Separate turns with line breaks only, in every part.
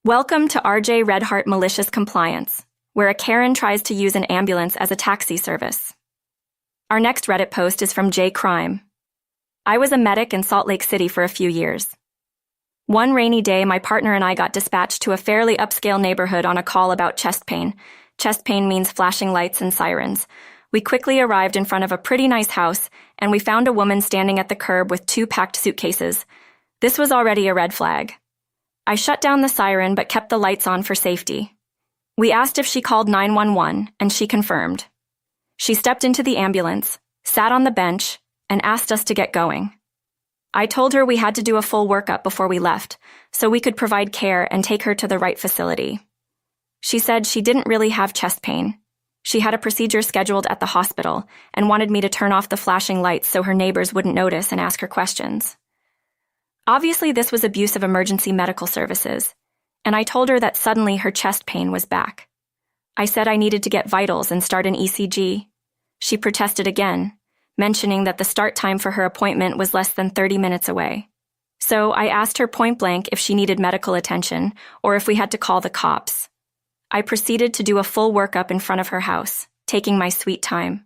Welcome to R.J-Redheart Malicious Compliance, where a Karen tries to use an ambulance as a taxi service. Our next Reddit post is from J Crime. I was a medic in Salt Lake City for a few years. One rainy day, my partner and I got dispatched to a fairly upscale neighborhood on a call about chest pain. Chest pain means flashing lights and sirens. We quickly arrived in front of a pretty nice house, and we found a woman standing at the curb with 2 packed suitcases. This was already a red flag. I shut down the siren but kept the lights on for safety. We asked if she called 911, and she confirmed. She stepped into the ambulance, sat on the bench, and asked us to get going. I told her we had to do a full workup before we left, so we could provide care and take her to the right facility. She said she didn't really have chest pain. She had a procedure scheduled at the hospital and wanted me to turn off the flashing lights so her neighbors wouldn't notice and ask her questions. Obviously, this was abuse of emergency medical services, and I told her that suddenly her chest pain was back. I said I needed to get vitals and start an ECG. She protested again, mentioning that the start time for her appointment was less than 30 minutes away. So I asked her point blank if she needed medical attention or if we had to call the cops. I proceeded to do a full workup in front of her house, taking my sweet time.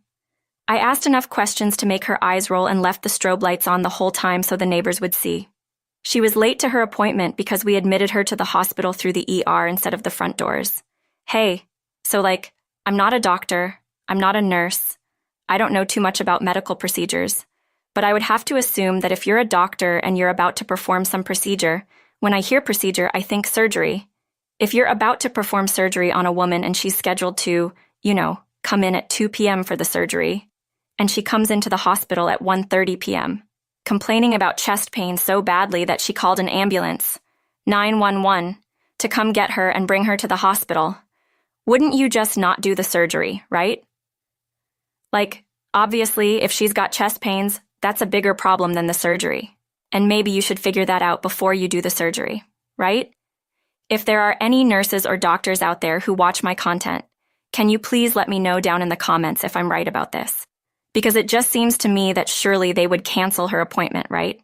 I asked enough questions to make her eyes roll and left the strobe lights on the whole time so the neighbors would see. She was late to her appointment because we admitted her to the hospital through the ER instead of the front doors. Hey, I'm not a doctor, I'm not a nurse, I don't know too much about medical procedures, but I would have to assume that if you're a doctor and you're about to perform some procedure, when I hear procedure, I think surgery. If you're about to perform surgery on a woman and she's scheduled to, come in at 2 p.m. for the surgery, and she comes into the hospital at 1:30 p.m., complaining about chest pain so badly that she called an ambulance, 911, to come get her and bring her to the hospital. Wouldn't you just not do the surgery, right? Obviously, if she's got chest pains, that's a bigger problem than the surgery. And maybe you should figure that out before you do the surgery, right? If there are any nurses or doctors out there who watch my content, can you please let me know down in the comments if I'm right about this? Because it just seems to me that surely they would cancel her appointment, right?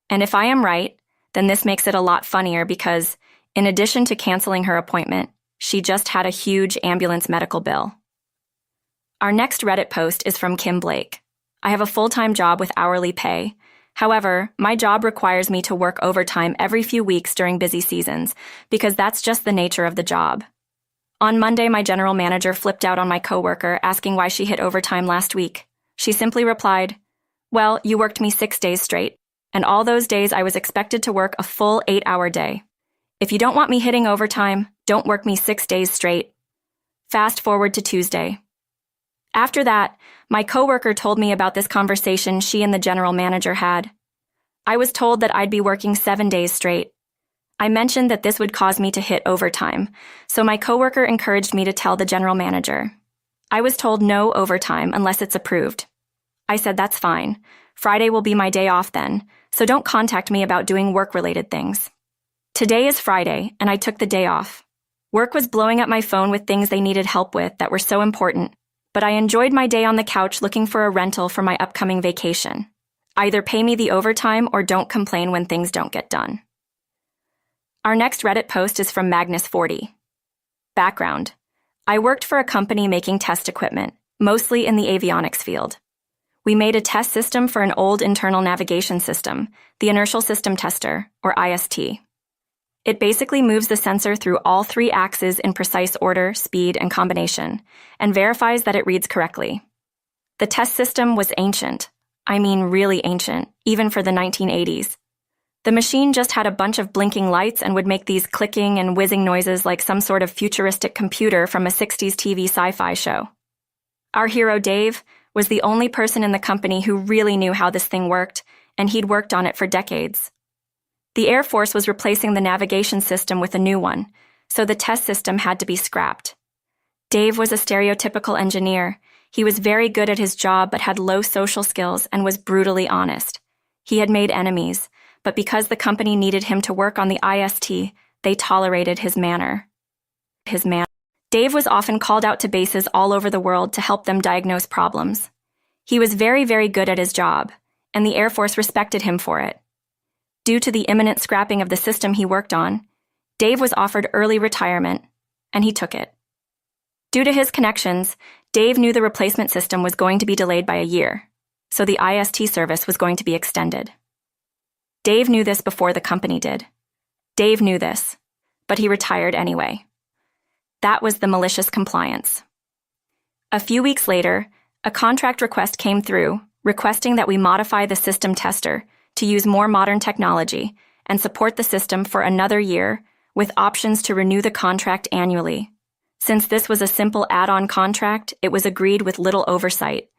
And if I am right, then this makes it a lot funnier because, in addition to canceling her appointment, she just had a huge ambulance medical bill. Our next Reddit post is from Kim Blake. I have a full-time job with hourly pay. However, my job requires me to work overtime every few weeks during busy seasons because that's just the nature of the job. On Monday, my general manager flipped out on my coworker asking why she hit overtime last week. She simply replied, "Well, you worked me 6 days straight, and all those days I was expected to work a full 8-hour day. If you don't want me hitting overtime, don't work me 6 days straight." Fast forward to Tuesday. After that, my coworker told me about this conversation she and the general manager had. I was told that I'd be working 7 days straight. I mentioned that this would cause me to hit overtime, so my coworker encouraged me to tell the general manager. I was told no overtime unless it's approved. I said that's fine. Friday will be my day off then, so don't contact me about doing work-related things. Today is Friday, and I took the day off. Work was blowing up my phone with things they needed help with that were so important, but I enjoyed my day on the couch looking for a rental for my upcoming vacation. Either pay me the overtime or don't complain when things don't get done. Our next Reddit post is from Magnus40. Background. I worked for a company making test equipment, mostly in the avionics field. We made a test system for an old internal navigation system, the Inertial System Tester, or IST. It basically moves the sensor through all 3 axes in precise order, speed, and combination, and verifies that it reads correctly. The test system was ancient. I mean really ancient, even for the 1980s. The machine just had a bunch of blinking lights and would make these clicking and whizzing noises like some sort of futuristic computer from a 60s TV sci-fi show. Our hero, Dave, was the only person in the company who really knew how this thing worked, and he'd worked on it for decades. The Air Force was replacing the navigation system with a new one, so the test system had to be scrapped. Dave was a stereotypical engineer. He was very good at his job but had low social skills and was brutally honest. He had made enemies, but because the company needed him to work on the IST, they tolerated his manner. Dave was often called out to bases all over the world to help them diagnose problems. He was very, very good at his job, and the Air Force respected him for it. Due to the imminent scrapping of the system he worked on, Dave was offered early retirement, and he took it. Due to his connections, Dave knew the replacement system was going to be delayed by a year, so the IST service was going to be extended. Dave knew this before the company did. Dave knew this, but he retired anyway. That was the malicious compliance. A few weeks later, a contract request came through requesting that we modify the system tester to use more modern technology and support the system for another year with options to renew the contract annually. Since this was a simple add-on contract, it was agreed with little oversight.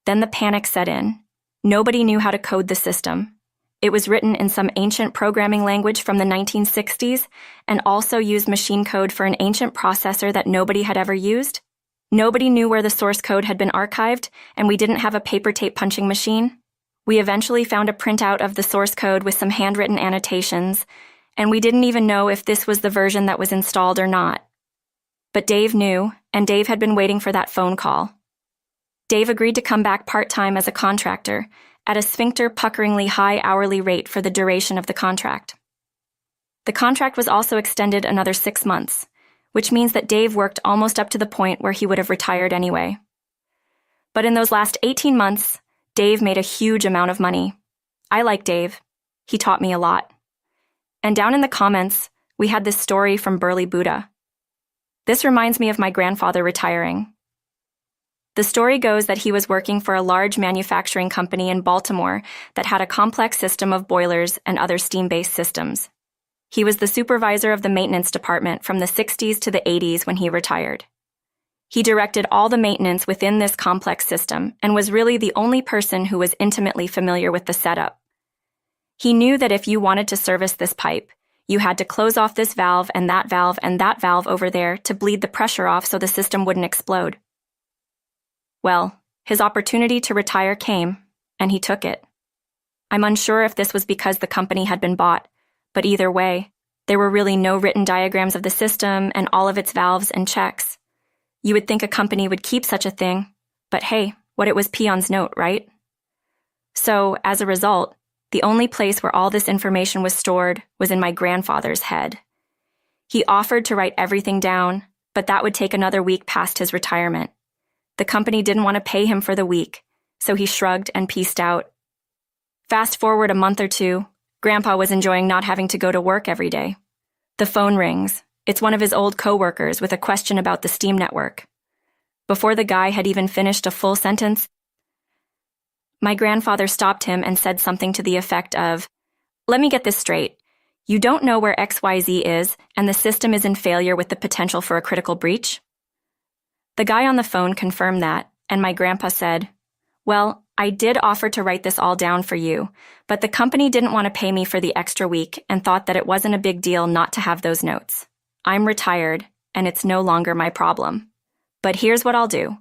Then the panic set in. Nobody knew how to code the system. It was written in some ancient programming language from the 1960s and also used machine code for an ancient processor that nobody had ever used. Nobody knew where the source code had been archived, and we didn't have a paper tape punching machine. We eventually found a printout of the source code with some handwritten annotations, and we didn't even know if this was the version that was installed or not. But Dave knew, and Dave had been waiting for that phone call. Dave agreed to come back part-time as a contractor at a sphincter-puckeringly high hourly rate for the duration of the contract. The contract was also extended another 6 months, which means that Dave worked almost up to the point where he would have retired anyway. But in those last 18 months, Dave made a huge amount of money. I like Dave. He taught me a lot. And down in the comments, we had this story from Burly Buddha. This reminds me of my grandfather retiring. The story goes that he was working for a large manufacturing company in Baltimore that had a complex system of boilers and other steam-based systems. He was the supervisor of the maintenance department from the 60s to the 80s when he retired. He directed all the maintenance within this complex system and was really the only person who was intimately familiar with the setup. He knew that if you wanted to service this pipe, you had to close off this valve and that valve over there to bleed the pressure off so the system wouldn't explode. Well, his opportunity to retire came, and he took it. I'm unsure if this was because the company had been bought, but either way, there were really no written diagrams of the system and all of its valves and checks. You would think a company would keep such a thing, but hey, what it was peon's note, right? So, as a result, the only place where all this information was stored was in my grandfather's head. He offered to write everything down, but that would take another week past his retirement. The company didn't want to pay him for the week, so he shrugged and peaced out. Fast forward a month or two, Grandpa was enjoying not having to go to work every day. The phone rings. It's one of his old coworkers with a question about the Steam network. Before the guy had even finished a full sentence, my grandfather stopped him and said something to the effect of, "Let me get this straight. You don't know where XYZ is, and the system is in failure with the potential for a critical breach?" The guy on the phone confirmed that, and my grandpa said, "Well, I did offer to write this all down for you, but the company didn't want to pay me for the extra week and thought that it wasn't a big deal not to have those notes. I'm retired, and it's no longer my problem. But here's what I'll do.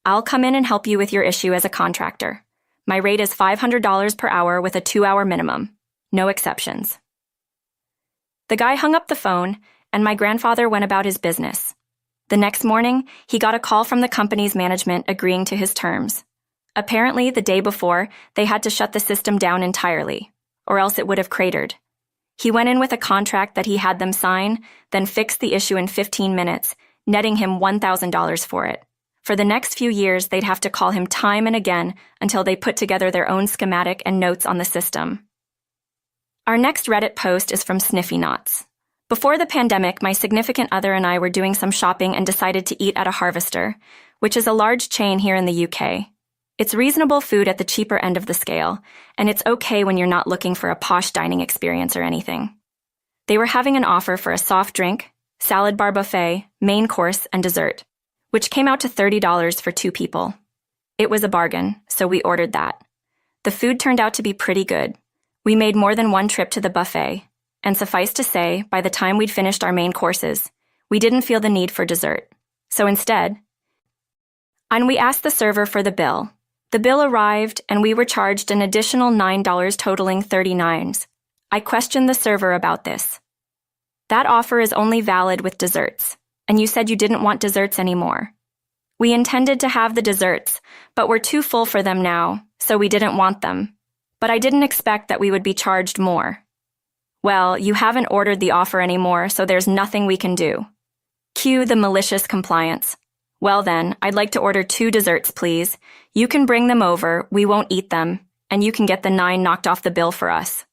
I'll come in and help you with your issue as a contractor. My rate is $500 per hour with a 2-hour minimum. No exceptions." The guy hung up the phone, and my grandfather went about his business. The next morning, he got a call from the company's management agreeing to his terms. Apparently, the day before, they had to shut the system down entirely, or else it would have cratered. He went in with a contract that he had them sign, then fixed the issue in 15 minutes, netting him $1,000 for it. For the next few years, they'd have to call him time and again until they put together their own schematic and notes on the system. Our next Reddit post is from Sniffy Knots. Before the pandemic, my significant other and I were doing some shopping and decided to eat at a Harvester, which is a large chain here in the UK. It's reasonable food at the cheaper end of the scale, and it's okay when you're not looking for a posh dining experience or anything. They were having an offer for a soft drink, salad bar buffet, main course, and dessert, which came out to $30 for 2 people. It was a bargain, so we ordered that. The food turned out to be pretty good. We made more than one trip to the buffet, and suffice to say, by the time we'd finished our main courses, we didn't feel the need for dessert. So instead, we asked the server for the bill. The bill arrived, and we were charged an additional $9 totaling $39. I questioned the server about this. That offer is only valid with desserts, and you said you didn't want desserts anymore. We intended to have the desserts, but we're too full for them now, so we didn't want them. But I didn't expect that we would be charged more. Well, you haven't ordered the offer anymore, so there's nothing we can do. Cue the malicious compliance. Well then, I'd like to order 2 desserts, please. You can bring them over, we won't eat them, and you can get the 9 knocked off the bill for us.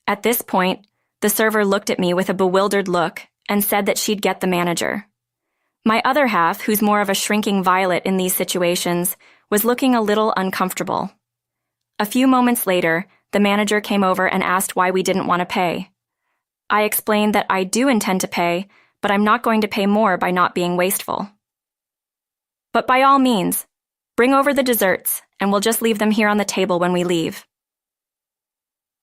At this point, the server looked at me with a bewildered look and said that she'd get the manager. My other half, who's more of a shrinking violet in these situations, was looking a little uncomfortable. A few moments later, the manager came over and asked why we didn't want to pay. I explained that I do intend to pay, but I'm not going to pay more by not being wasteful. But by all means, bring over the desserts, and we'll just leave them here on the table when we leave.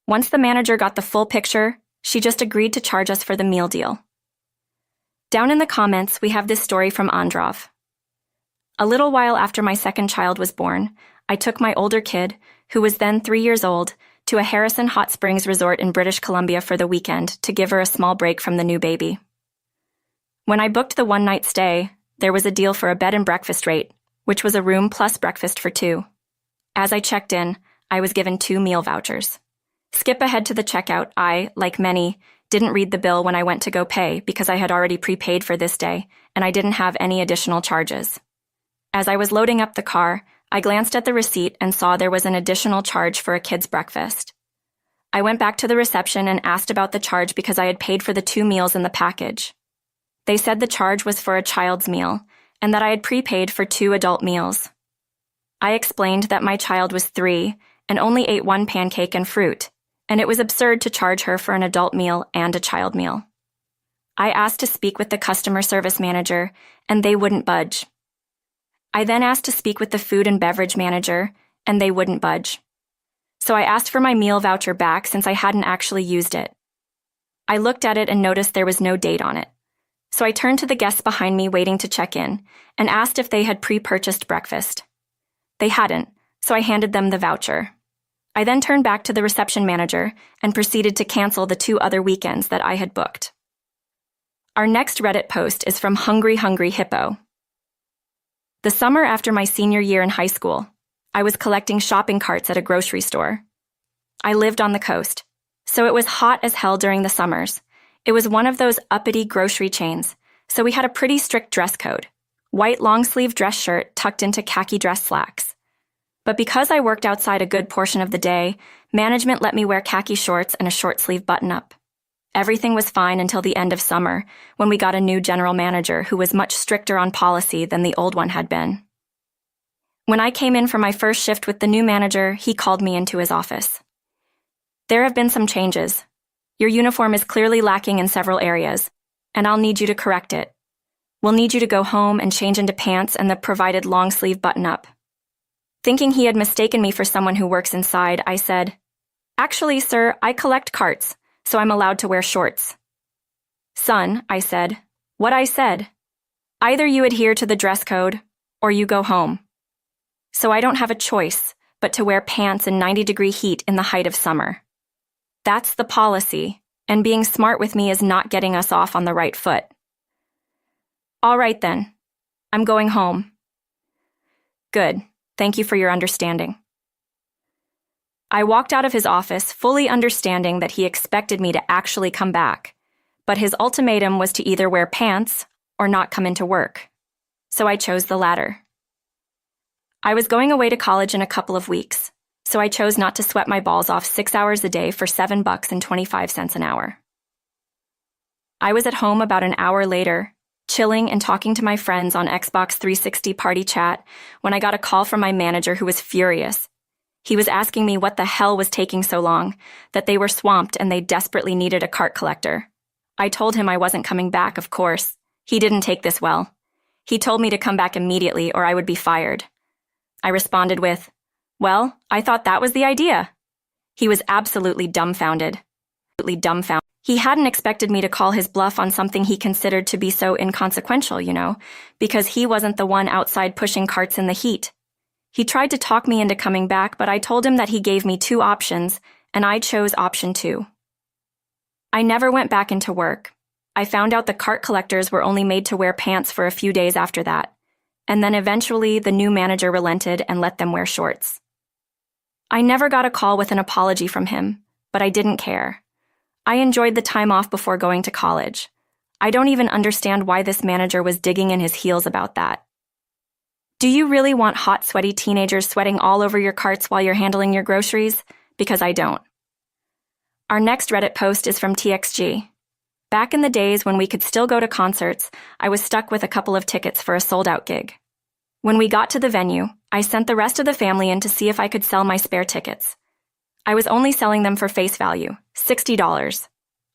Once the manager got the full picture, she just agreed to charge us for the meal deal. Down in the comments, we have this story from Androv. A little while after my second child was born, I took my older kid, who was then 3 years old, to a Harrison Hot Springs resort in British Columbia for the weekend to give her a small break from the new baby. When I booked the one-night stay, there was a deal for a bed and breakfast rate, which was a room plus breakfast for 2. As I checked in, I was given 2 meal vouchers. Skip ahead to the checkout, I, like many, didn't read the bill when I went to go pay because I had already prepaid for this day, and I didn't have any additional charges. As I was loading up the car, I glanced at the receipt and saw there was an additional charge for a kid's breakfast. I went back to the reception and asked about the charge because I had paid for the 2 meals in the package. They said the charge was for a child's meal, and that I had prepaid for 2 adult meals. I explained that my child was 3 and only ate 1 pancake and fruit, and it was absurd to charge her for an adult meal and a child meal. I asked to speak with the customer service manager, and they wouldn't budge. I then asked to speak with the food and beverage manager, and they wouldn't budge. So I asked for my meal voucher back since I hadn't actually used it. I looked at it and noticed there was no date on it. So I turned to the guests behind me waiting to check in and asked if they had pre-purchased breakfast. They hadn't, so I handed them the voucher. I then turned back to the reception manager and proceeded to cancel the 2 other weekends that I had booked. Our next Reddit post is from Hungry Hungry Hippo. The summer after my senior year in high school, I was collecting shopping carts at a grocery store. I lived on the coast, so it was hot as hell during the summers. It was one of those uppity grocery chains, so we had a pretty strict dress code. White long-sleeve dress shirt tucked into khaki dress slacks. But because I worked outside a good portion of the day, management let me wear khaki shorts and a short-sleeve button-up. Everything was fine until the end of summer, when we got a new general manager who was much stricter on policy than the old one had been. When I came in for my first shift with the new manager, he called me into his office. There have been some changes. Your uniform is clearly lacking in several areas, and I'll need you to correct it. We'll need you to go home and change into pants and the provided long-sleeve button-up. Thinking he had mistaken me for someone who works inside, I said, "Actually, sir, I collect carts, so I'm allowed to wear shorts." "Son," I said, "what I said. Either you adhere to the dress code, or you go home. So I don't have a choice but to wear pants in 90-degree heat in the height of summer. That's the policy, and being smart with me is not getting us off on the right foot." "All right then. I'm going home." "Good. Thank you for your understanding." I walked out of his office fully understanding that he expected me to actually come back, but his ultimatum was to either wear pants or not come into work. So I chose the latter. I was going away to college in a couple of weeks, so I chose not to sweat my balls off 6 hours a day for $7.25 an hour. I was at home about an hour later, chilling and talking to my friends on Xbox 360 Party Chat, when I got a call from my manager who was furious. He was asking me what the hell was taking so long, that they were swamped and they desperately needed a cart collector. I told him I wasn't coming back, of course. He didn't take this well. He told me to come back immediately or I would be fired. I responded with, "Well, I thought that was the idea." He was absolutely dumbfounded. He hadn't expected me to call his bluff on something he considered to be so inconsequential, because he wasn't the one outside pushing carts in the heat. He tried to talk me into coming back, but I told him that he gave me 2 options, and I chose option 2. I never went back into work. I found out the cart collectors were only made to wear pants for a few days after that, and then eventually the new manager relented and let them wear shorts. I never got a call with an apology from him, but I didn't care. I enjoyed the time off before going to college. I don't even understand why this manager was digging in his heels about that. Do you really want hot, sweaty teenagers sweating all over your carts while you're handling your groceries? Because I don't. Our next Reddit post is from TXG. Back in the days when we could still go to concerts, I was stuck with a couple of tickets for a sold-out gig. When we got to the venue, I sent the rest of the family in to see if I could sell my spare tickets. I was only selling them for face value, $60.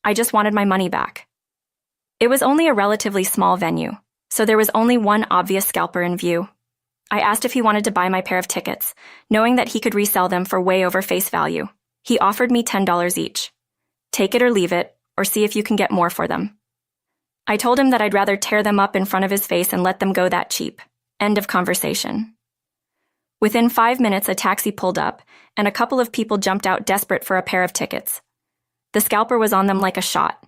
I just wanted my money back. It was only a relatively small venue, so there was only one obvious scalper in view. I asked if he wanted to buy my pair of tickets, knowing that he could resell them for way over face value. He offered me $10 each. Take it or leave it, or see if you can get more for them. I told him that I'd rather tear them up in front of his face and let them go that cheap. End of conversation. Within 5 minutes, a taxi pulled up, and a couple of people jumped out desperate for a pair of tickets. The scalper was on them like a shot.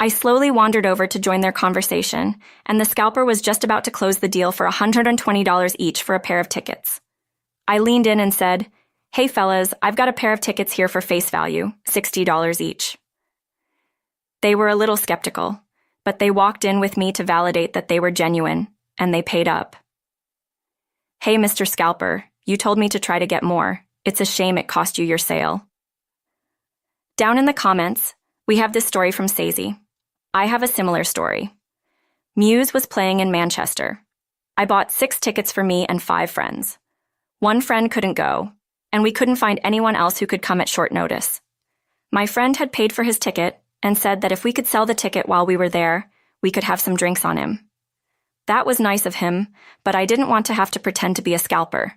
I slowly wandered over to join their conversation, and the scalper was just about to close the deal for $120 each for a pair of tickets. I leaned in and said, "Hey fellas, I've got a pair of tickets here for face value, $60 each." They were a little skeptical, but they walked in with me to validate that they were genuine, and they paid up. "Hey, Mr. Scalper, you told me to try to get more. It's a shame it cost you your sale." Down in the comments, we have this story from Sazy. I have a similar story. Muse was playing in Manchester. I bought 6 tickets for me and 5 friends. One friend couldn't go, and we couldn't find anyone else who could come at short notice. My friend had paid for his ticket and said that if we could sell the ticket while we were there, we could have some drinks on him. That was nice of him, but I didn't want to have to pretend to be a scalper.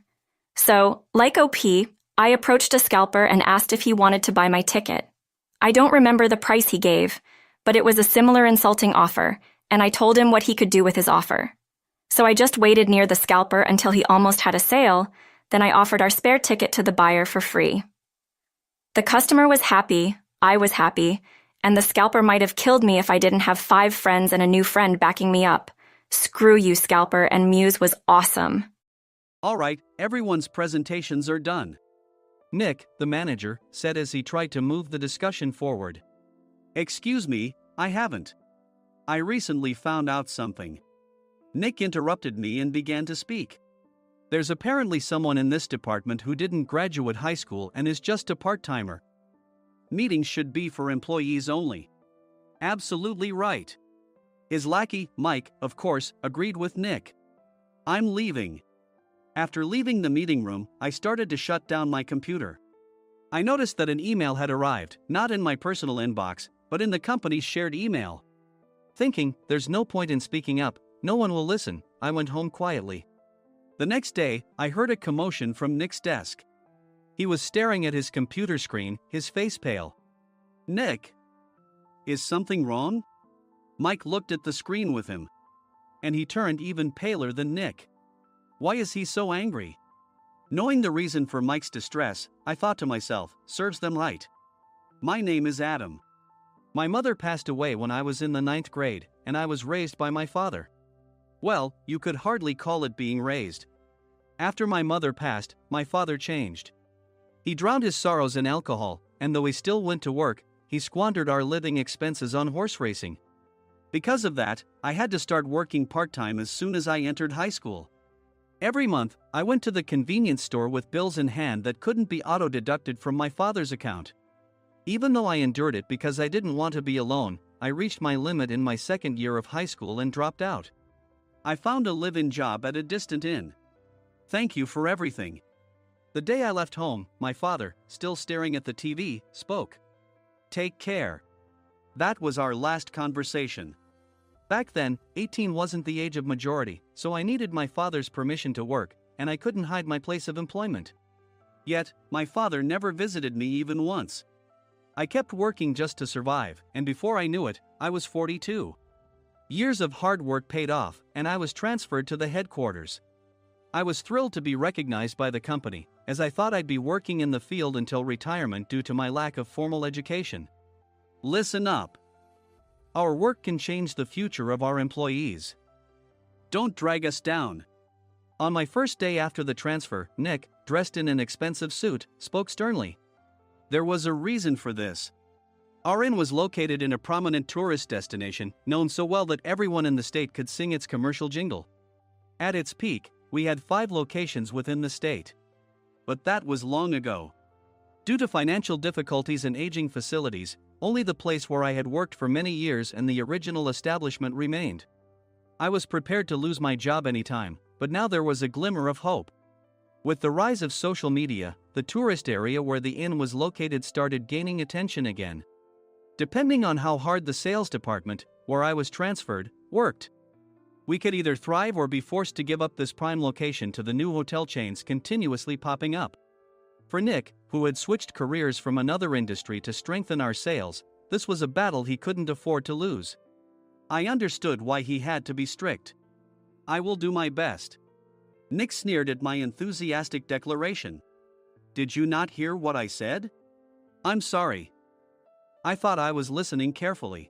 So, like OP, I approached a scalper and asked if he wanted to buy my ticket. I don't remember the price he gave, but it was a similar insulting offer, and I told him what he could do with his offer. So I just waited near the scalper until he almost had a sale, then I offered our spare ticket to the buyer for free. The customer was happy, I was happy, and the scalper might have killed me if I didn't have 5 friends and a new friend backing me up. Screw you, scalper, and Muse was awesome.
Alright, everyone's presentations are done. Nick, the manager, said as he tried to move the discussion forward. Excuse me, I haven't. I recently found out something. Nick interrupted me and began to speak. There's apparently someone in this department who didn't graduate high school and is just a part-timer. Meetings should be for employees only. Absolutely right. His lackey, Mike, of course, agreed with Nick. I'm leaving. After leaving the meeting room, I started to shut down my computer. I noticed that an email had arrived, not in my personal inbox, but in the company's shared email. Thinking, there's no point in speaking up, no one will listen, I went home quietly. The next day, I heard a commotion from Nick's desk. He was staring at his computer screen, his face pale. Nick? Is something wrong? Mike looked at the screen with him. And he turned even paler than Nick. Why is he so angry? Knowing the reason for Mike's distress, I thought to myself, serves them right. My name is Adam. My mother passed away when I was in the 9th grade, and I was raised by my father. Well, you could hardly call it being raised. After my mother passed, my father changed. He drowned his sorrows in alcohol, and though he still went to work, he squandered our living expenses on horse racing. Because of that, I had to start working part-time as soon as I entered high school. Every month, I went to the convenience store with bills in hand that couldn't be auto-deducted from my father's account. Even though I endured it because I didn't want to be alone, I reached my limit in my 2nd year of high school and dropped out. I found a live-in job at a distant inn. Thank you for everything. The day I left home, my father, still staring at the TV, spoke. Take care. That was our last conversation. Back then, 18 wasn't the age of majority, so I needed my father's permission to work, and I couldn't hide my place of employment. Yet, my father never visited me even once. I kept working just to survive, and before I knew it, I was 42. Years of hard work paid off, and I was transferred to the headquarters. I was thrilled to be recognized by the company, as I thought I'd be working in the field until retirement due to my lack of formal education. Listen up. Our work can change the future of our employees. Don't drag us down. On my first day after the transfer, Nick, dressed in an expensive suit, spoke sternly. There was a reason for this. Our inn was located in a prominent tourist destination, known so well that everyone in the state could sing its commercial jingle. At its peak, we had 5 locations within the state. But that was long ago. Due to financial difficulties and aging facilities, only the place where I had worked for many years and the original establishment remained. I was prepared to lose my job anytime, but now there was a glimmer of hope. With the rise of social media, the tourist area where the inn was located started gaining attention again. Depending on how hard the sales department, where I was transferred, worked, we could either thrive or be forced to give up this prime location to the new hotel chains continuously popping up. For Nick, who had switched careers from another industry to strengthen our sales, this was a battle he couldn't afford to lose. I understood why he had to be strict. I will do my best. Nick sneered at my enthusiastic declaration. Did you not hear what I said? I'm sorry. I thought I was listening carefully.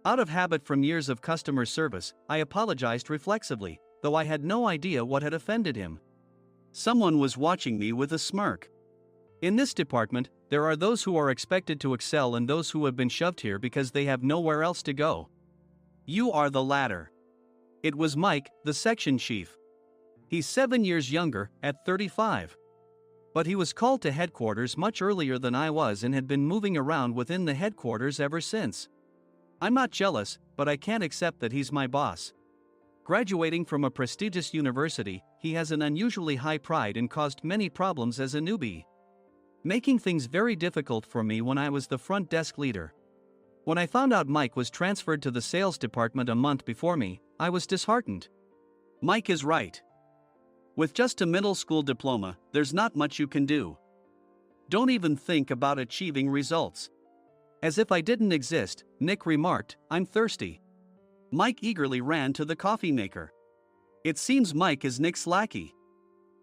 Out of habit from years of customer service, I apologized reflexively, though I had no idea what had offended him. Someone was watching me with a smirk. In this department, there are those who are expected to excel and those who have been shoved here because they have nowhere else to go. You are the latter. It was Mike, the section chief. He's 7 years younger, at 35. But he was called to headquarters much earlier than I was and had been moving around within the headquarters ever since. I'm not jealous, but I can't accept that he's my boss. Graduating from a prestigious university, he has an unusually high pride and caused many problems as a newbie, making things very difficult for me when I was the front desk leader. When I found out Mike was transferred to the sales department a month before me, I was disheartened. Mike is right. With just a middle school diploma, there's not much you can do. Don't even think about achieving results. As if I didn't exist, Nick remarked, I'm thirsty. Mike eagerly ran to the coffee maker. It seems Mike is Nick's lackey.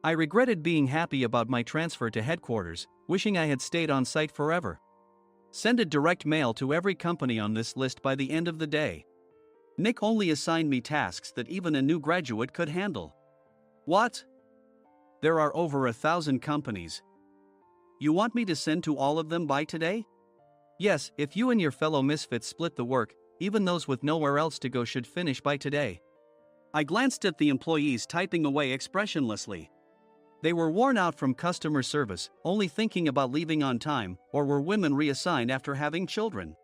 I regretted being happy about my transfer to headquarters, wishing I had stayed on site forever. Send a direct mail to every company on this list by the end of the day. Nick only assigned me tasks that even a new graduate could handle. What? There are over 1,000 companies. You want me to send to all of them by today? Yes, if you and your fellow misfits split the work, even those with nowhere else to go should finish by today. I glanced at the employees typing away expressionlessly. They were worn out from customer service, only thinking about leaving on time, or were women reassigned after having children,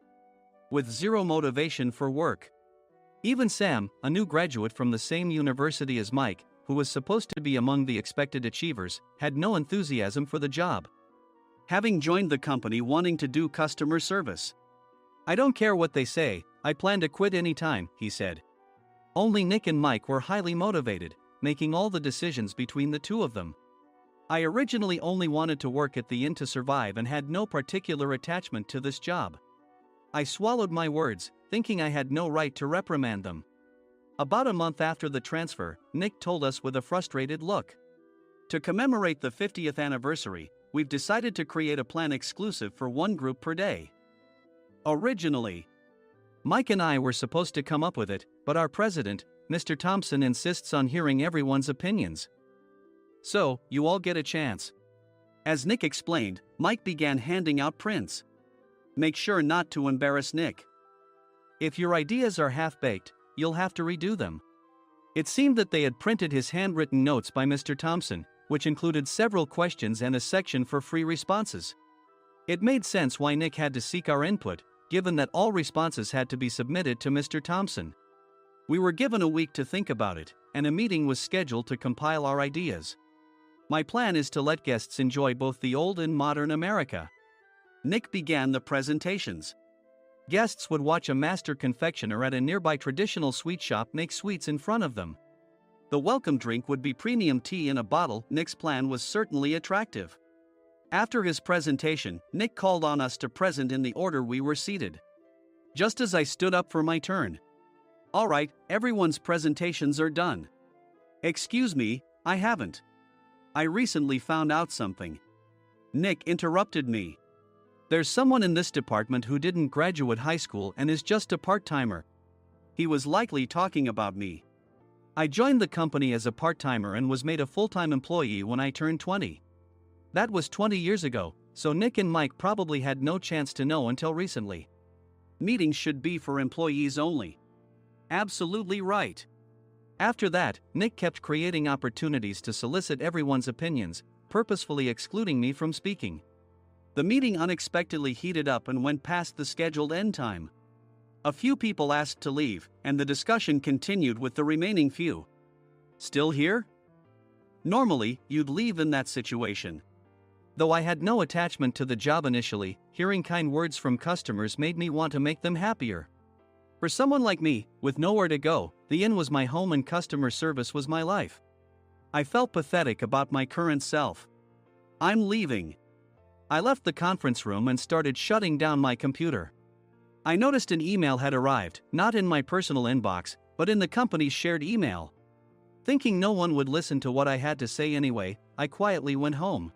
with zero motivation for work. Even Sam, a new graduate from the same university as Mike, who was supposed to be among the expected achievers, had no enthusiasm for the job, having joined the company wanting to do customer service. I don't care what they say, I plan to quit anytime, he said. Only Nick and Mike were highly motivated, making all the decisions between the two of them. I originally only wanted to work at the inn to survive and had no particular attachment to this job. I swallowed my words, thinking I had no right to reprimand them. About a month after the transfer, Nick told us with a frustrated look. To commemorate the 50th anniversary, we've decided to create a plan exclusive for one group per day. Originally, Mike and I were supposed to come up with it, but our president, Mr. Thompson, insists on hearing everyone's opinions. So, you all get a chance. As Nick explained, Mike began handing out prints. Make sure not to embarrass Nick. If your ideas are half-baked, you'll have to redo them. It seemed that they had printed his handwritten notes by Mr. Thompson, which included several questions and a section for free responses. It made sense why Nick had to seek our input, given that all responses had to be submitted to Mr. Thompson. We were given a week to think about it, and a meeting was scheduled to compile our ideas. My plan is to let guests enjoy both the old and modern America. Nick began the presentations. Guests would watch a master confectioner at a nearby traditional sweet shop make sweets in front of them. The welcome drink would be premium tea in a bottle. Nick's plan was certainly attractive. After his presentation, Nick called on us to present in the order we were seated. Just as I stood up for my turn. All right, everyone's presentations are done. Excuse me, I haven't. I recently found out something. Nick interrupted me. There's someone in this department who didn't graduate high school and is just a part-timer. He was likely talking about me. I joined the company as a part-timer and was made a full-time employee when I turned 20. That was 20 years ago, so Nick and Mike probably had no chance to know until recently. Meetings should be for employees only. Absolutely right. After that, Nick kept creating opportunities to solicit everyone's opinions, purposefully excluding me from speaking. The meeting unexpectedly heated up and went past the scheduled end time. A few people asked to leave, and the discussion continued with the remaining few. Still here? Normally, you'd leave in that situation. Though I had no attachment to the job initially, hearing kind words from customers made me want to make them happier. For someone like me, with nowhere to go, the inn was my home and customer service was my life. I felt pathetic about my current self. I'm leaving. I left the conference room and started shutting down my computer. I noticed an email had arrived, not in my personal inbox, but in the company's shared email. Thinking no one would listen to what I had to say anyway, I quietly went home.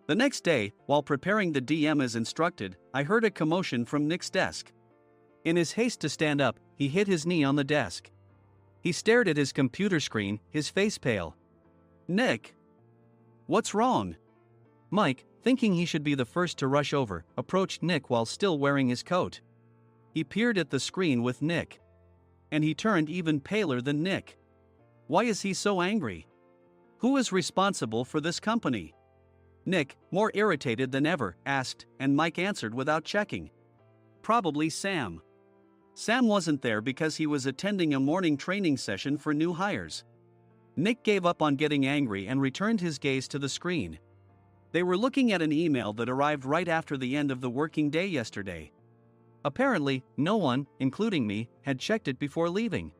The next day, while preparing the DM as instructed, I heard a commotion from Nick's desk. In his haste to stand up, he hit his knee on the desk. He stared at his computer screen, his face pale. Nick! What's wrong? Mike, thinking he should be the first to rush over, approached Nick while still wearing his coat. He peered at the screen with Nick. And he turned even paler than Nick. Why is he so angry? Who is responsible for this company? Nick, more irritated than ever, asked, and Mike answered without checking. Probably Sam. Sam wasn't there because he was attending a morning training session for new hires. Nick gave up on getting angry and returned his gaze to the screen. They were looking at an email that arrived right after the end of the working day yesterday. Apparently, no one, including me, had checked it before leaving.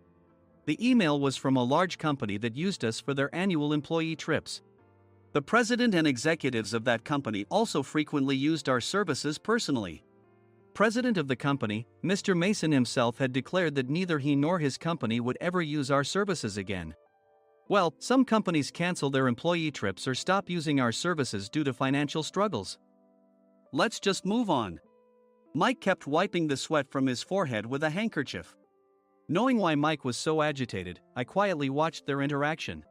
The email was from a large company that used us for their annual employee trips. The president and executives of that company also frequently used our services personally. President of the company, Mr. Mason himself had declared that neither he nor his company would ever use our services again. Well, some companies cancel their employee trips or stop using our services due to financial struggles. Let's just move on. Mike kept wiping the sweat from his forehead with a handkerchief. Knowing why Mike was so agitated, I quietly watched their interaction.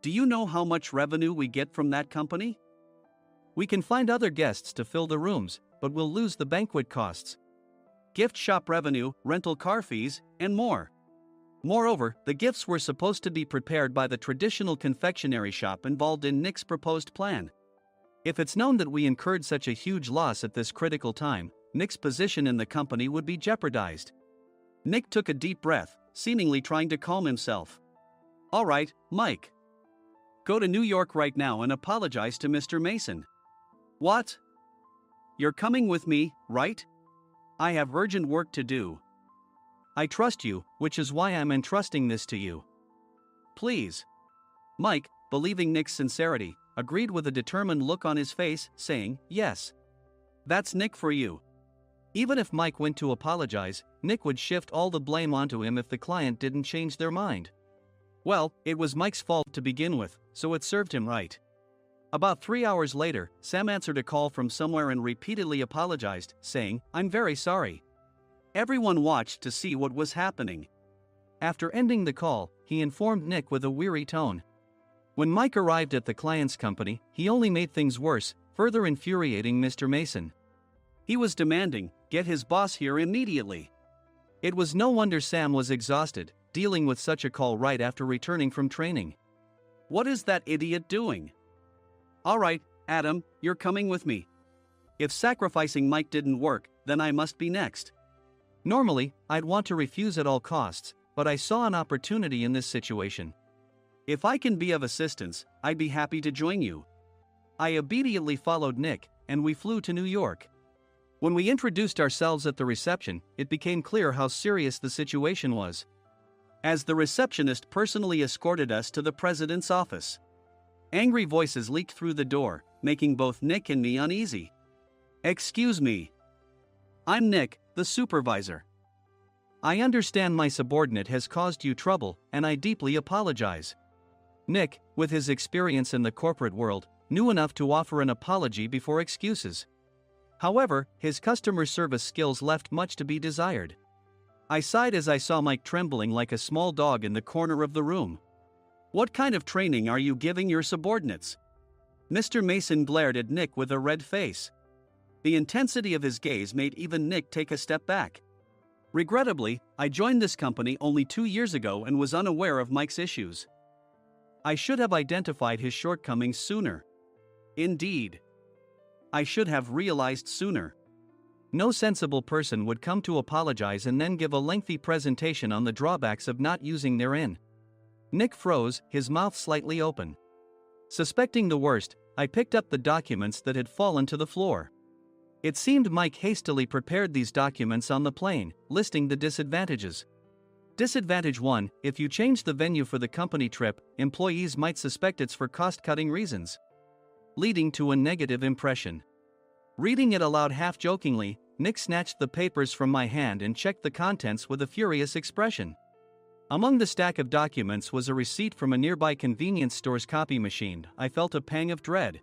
Do you know how much revenue we get from that company? We can find other guests to fill the rooms, but we'll lose the banquet costs, gift shop revenue, rental car fees, and more. Moreover, the gifts were supposed to be prepared by the traditional confectionery shop involved in Nick's proposed plan. If it's known that we incurred such a huge loss at this critical time, Nick's position in the company would be jeopardized. Nick took a deep breath, seemingly trying to calm himself. All right, Mike. Go to New York right now and apologize to Mr. Mason. What? You're coming with me, right? I have urgent work to do. I trust you, which is why I'm entrusting this to you. Please. Mike, believing Nick's sincerity, agreed with a determined look on his face, saying, yes. That's Nick for you. Even if Mike went to apologize, Nick would shift all the blame onto him if the client didn't change their mind. Well, it was Mike's fault to begin with, so it served him right. About 3 hours later, Sam answered a call from somewhere and repeatedly apologized, saying, I'm very sorry. Everyone watched to see what was happening. After ending the call, he informed Nick with a weary tone. When Mike arrived at the client's company, he only made things worse, further infuriating Mr. Mason. He was demanding, get his boss here immediately. It was no wonder Sam was exhausted, dealing with such a call right after returning from training. What is that idiot doing? All right, Adam, you're coming with me. If sacrificing Mike didn't work, then I must be next. Normally, I'd want to refuse at all costs, but I saw an opportunity in this situation. If I can be of assistance, I'd be happy to join you. I obediently followed Nick, and we flew to New York. When we introduced ourselves at the reception, it became clear how serious the situation was, as the receptionist personally escorted us to the president's office. Angry voices leaked through the door, making both Nick and me uneasy. Excuse me. I'm Nick, the supervisor. I understand my subordinate has caused you trouble, and I deeply apologize. Nick, with his experience in the corporate world, knew enough to offer an apology before excuses. However, his customer service skills left much to be desired. I sighed as I saw Mike trembling like a small dog in the corner of the room. What kind of training are you giving your subordinates? Mr. Mason glared at Nick with a red face. The intensity of his gaze made even Nick take a step back. Regrettably, I joined this company only 2 years ago and was unaware of Mike's issues. I should have identified his shortcomings sooner. Indeed. I should have realized sooner. No sensible person would come to apologize and then give a lengthy presentation on the drawbacks of not using their in. Nick froze, his mouth slightly open. Suspecting the worst, I picked up the documents that had fallen to the floor. It seemed Mike hastily prepared these documents on the plane, listing the disadvantages. Disadvantage 1: if you change the venue for the company trip, employees might suspect it's for cost-cutting reasons, leading to a negative impression. Reading it aloud half-jokingly, Nick snatched the papers from my hand and checked the contents with a furious expression. Among the stack of documents was a receipt from a nearby convenience store's copy machine. I felt a pang of dread,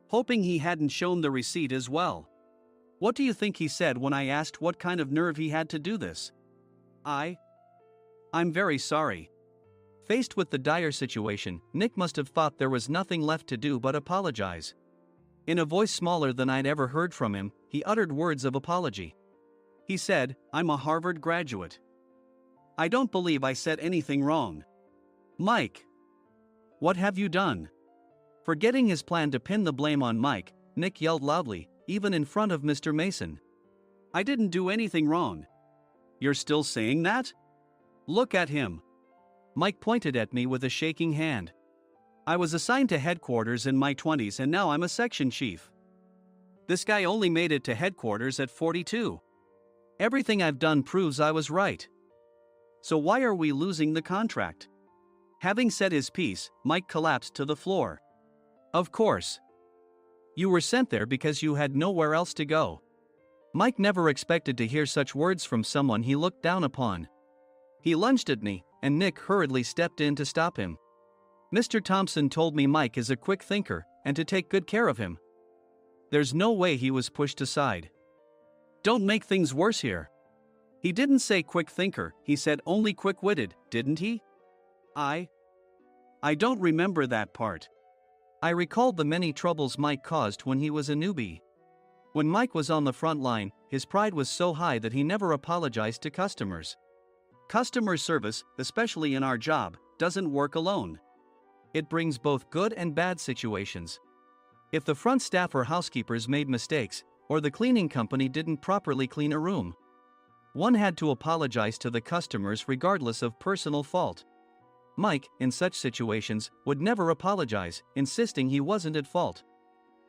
hoping he hadn't shown the receipt as well. What do you think he said when I asked what kind of nerve he had to do this? I'm very sorry. Faced with the dire situation, Nick must have thought there was nothing left to do but apologize. In a voice smaller than I'd ever heard from him, he uttered words of apology. He said, "I'm a Harvard graduate. I don't believe I said anything wrong." Mike! What have you done? Forgetting his plan to pin the blame on Mike, Nick yelled loudly, even in front of Mr. Mason. "I didn't do anything wrong." "You're still saying that? Look at him." Mike pointed at me with a shaking hand. "I was assigned to headquarters in my 20s and now I'm a section chief. This guy only made it to headquarters at 42. Everything I've done proves I was right. So why are we losing the contract?" Having said his piece, Mike collapsed to the floor. "Of course. You were sent there because you had nowhere else to go." Mike never expected to hear such words from someone he looked down upon. He lunged at me, and Nick hurriedly stepped in to stop him. "Mr. Thompson told me Mike is a quick thinker, and to take good care of him." There's no way he was pushed aside. "Don't make things worse here. He didn't say quick thinker, he said only quick-witted, didn't he?" I don't remember that part. I recalled the many troubles Mike caused when he was a newbie. When Mike was on the front line, his pride was so high that he never apologized to customers. Customer service, especially in our job, doesn't work alone. It brings both good and bad situations. If the front staff or housekeepers made mistakes, or the cleaning company didn't properly clean a room, one had to apologize to the customers regardless of personal fault. Mike, in such situations, would never apologize, insisting he wasn't at fault.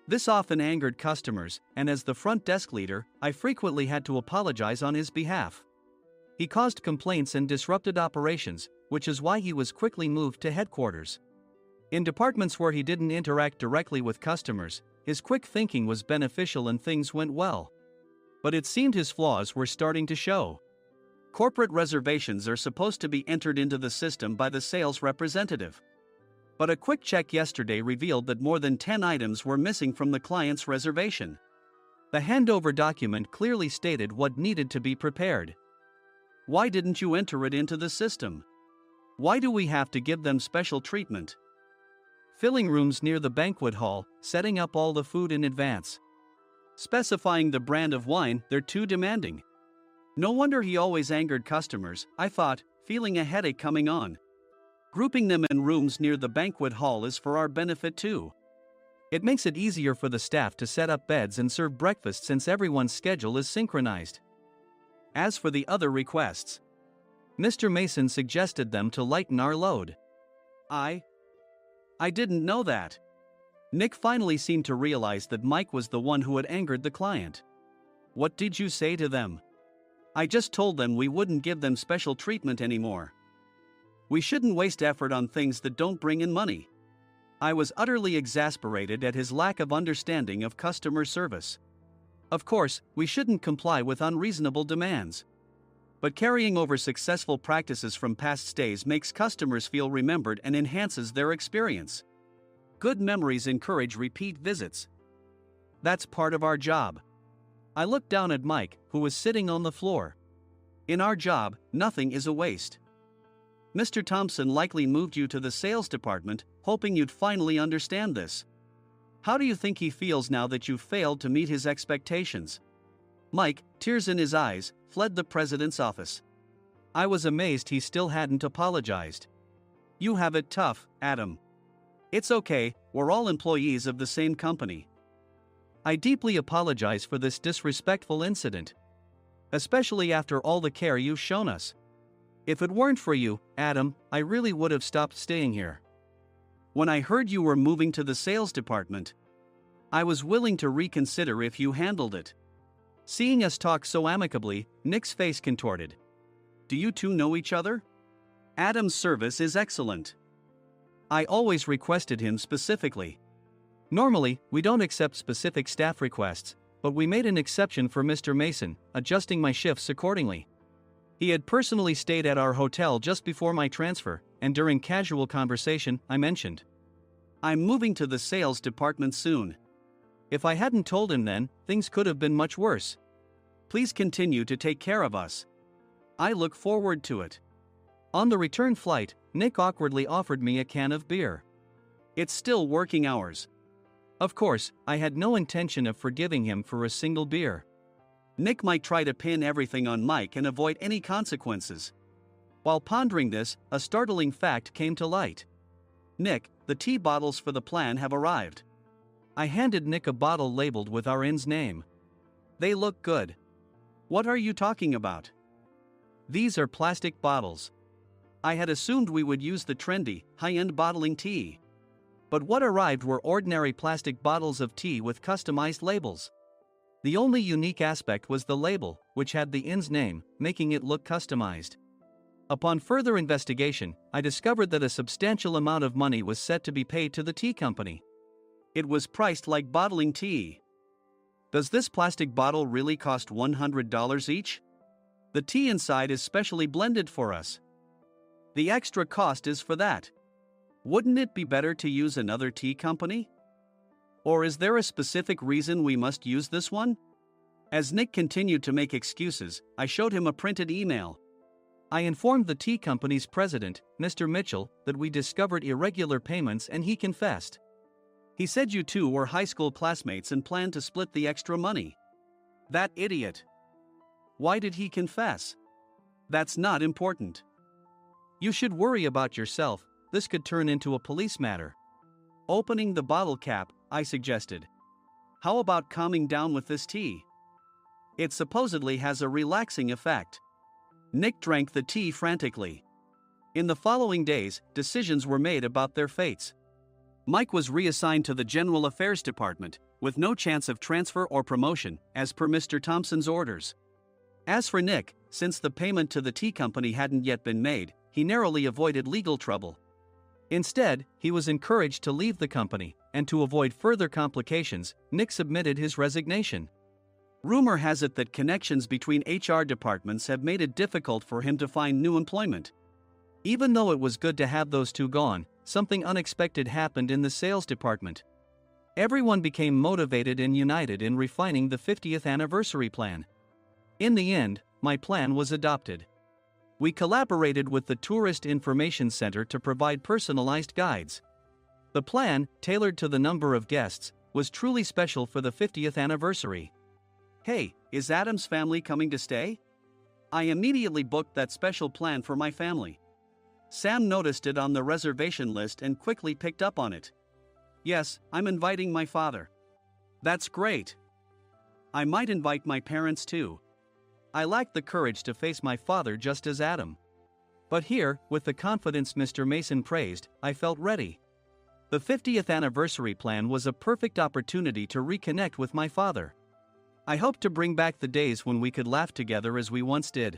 This often angered customers, and as the front desk leader, I frequently had to apologize on his behalf. He caused complaints and disrupted operations, which is why he was quickly moved to headquarters. In departments where he didn't interact directly with customers, his quick thinking was beneficial and things went well. But it seemed his flaws were starting to show. Corporate reservations are supposed to be entered into the system by the sales representative. But a quick check yesterday revealed that more than 10 items were missing from the client's reservation. The handover document clearly stated what needed to be prepared. Why didn't you enter it into the system? Why do we have to give them special treatment? Filling rooms near the banquet hall, setting up all the food in advance. Specifying the brand of wine, they're too demanding. No wonder he always angered customers, I thought, feeling a headache coming on. Grouping them in rooms near the banquet hall is for our benefit too. It makes it easier for the staff to set up beds and serve breakfast since everyone's schedule is synchronized. As for the other requests, Mr. Mason suggested them to lighten our load. I didn't know that. Nick finally seemed to realize that Mike was the one who had angered the client. What did you say to them? I just told them we wouldn't give them special treatment anymore. We shouldn't waste effort on things that don't bring in money. I was utterly exasperated at his lack of understanding of customer service. Of course, we shouldn't comply with unreasonable demands. But carrying over successful practices from past stays makes customers feel remembered and enhances their experience. Good memories encourage repeat visits. That's part of our job. I looked down at Mike, who was sitting on the floor. In our job, nothing is a waste. Mr. Thompson likely moved you to the sales department, hoping you'd finally understand this. How do you think he feels now that you failed to meet his expectations? Mike, tears in his eyes, fled the president's office. I was amazed he still hadn't apologized. You have it tough, Adam. It's okay, we're all employees of the same company. I deeply apologize for this disrespectful incident. Especially after all the care you've shown us. If it weren't for you, Adam, I really would have stopped staying here. When I heard you were moving to the sales department, I was willing to reconsider if you handled it. Seeing us talk so amicably, Nick's face contorted. Do you two know each other? Adam's service is excellent. I always requested him specifically. Normally, we don't accept specific staff requests, but we made an exception for Mr. Mason, adjusting my shifts accordingly. He had personally stayed at our hotel just before my transfer, and during casual conversation, I mentioned, I'm moving to the sales department soon. If I hadn't told him then, things could have been much worse. Please continue to take care of us. I look forward to it. On the return flight, Nick awkwardly offered me a can of beer. It's still working hours. Of course, I had no intention of forgiving him for a single beer. Nick might try to pin everything on Mike and avoid any consequences. While pondering this, a startling fact came to light. Nick, the tea bottles for the plan have arrived. I handed Nick a bottle labeled with our inn's name. They look good. What are you talking about? These are plastic bottles. I had assumed we would use the trendy, high-end bottling tea. But what arrived were ordinary plastic bottles of tea with customized labels. The only unique aspect was the label, which had the inn's name, making it look customized. Upon further investigation, I discovered that a substantial amount of money was set to be paid to the tea company. It was priced like bottling tea. Does this plastic bottle really cost $100 each? The tea inside is specially blended for us. The extra cost is for that. Wouldn't it be better to use another tea company? Or is there a specific reason we must use this one? As Nick continued to make excuses, I showed him a printed email. I informed the tea company's president, Mr. Mitchell, that we discovered irregular payments and he confessed. He said you two were high school classmates and planned to split the extra money. That idiot. Why did he confess? That's not important. You should worry about yourself, this could turn into a police matter. Opening the bottle cap, I suggested. How about calming down with this tea? It supposedly has a relaxing effect. Nick drank the tea frantically. In the following days, decisions were made about their fates. Mike was reassigned to the General Affairs Department, with no chance of transfer or promotion, as per Mr. Thompson's orders. As for Nick, since the payment to the tea company hadn't yet been made, he narrowly avoided legal trouble. Instead, he was encouraged to leave the company, and to avoid further complications, Nick submitted his resignation. Rumor has it that connections between HR departments have made it difficult for him to find new employment. Even though it was good to have those two gone, something unexpected happened in the sales department. Everyone became motivated and united in refining the 50th anniversary plan. In the end, my plan was adopted. We collaborated with the Tourist Information Center to provide personalized guides. The plan, tailored to the number of guests, was truly special for the 50th anniversary. Hey, is Adam's family coming to stay? I immediately booked that special plan for my family. Sam noticed it on the reservation list and quickly picked up on it. Yes, I'm inviting my father. That's great. I might invite my parents too. I lacked the courage to face my father just as Adam. But here, with the confidence Mr. Mason praised, I felt ready. The 50th anniversary plan was a perfect opportunity to reconnect with my father. I hoped to bring back the days when we could laugh together as we once did.